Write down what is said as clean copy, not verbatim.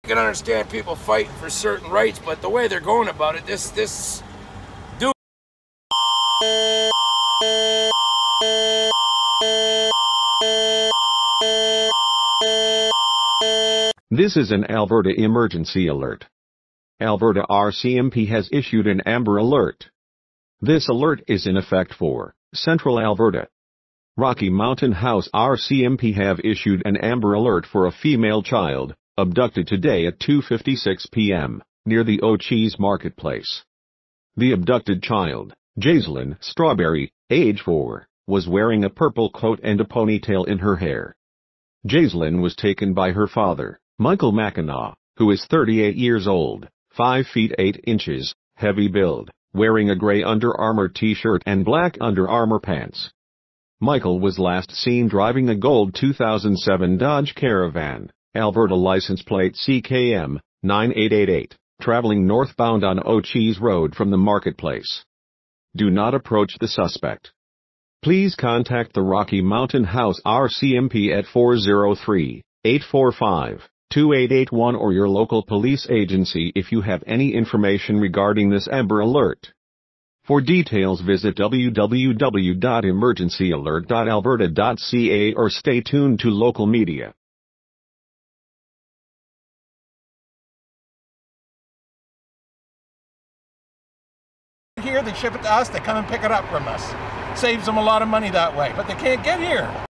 I can understand people fighting for certain rights, but the way they're going about it, this dude. This is an Alberta emergency alert. Alberta RCMP has issued an Amber Alert. This alert is in effect for Central Alberta. Rocky Mountain House RCMP have issued an Amber Alert for a female child, abducted today at 2:56 p.m., near the O'Cheese Marketplace. The abducted child, Jaislyn Strawberry, age 4, was wearing a purple coat and a ponytail in her hair. Jaislyn was taken by her father, Michael McKenna, who is 38 years old, 5 feet 8 inches, heavy build, wearing a gray Under Armour t-shirt and black Under Armour pants. Michael was last seen driving a gold 2007 Dodge Caravan, Alberta license plate CKM 9888, traveling northbound on O'Cheese Road from the marketplace. Do not approach the suspect. Please contact the Rocky Mountain House RCMP at 403-845-2881 or your local police agency if you have any information regarding this Amber Alert. For details, visit www.emergencyalert.alberta.ca or stay tuned to local media. Here, they ship it to us, they come and pick it up from us. Saves them a lot of money that way, but they can't get here.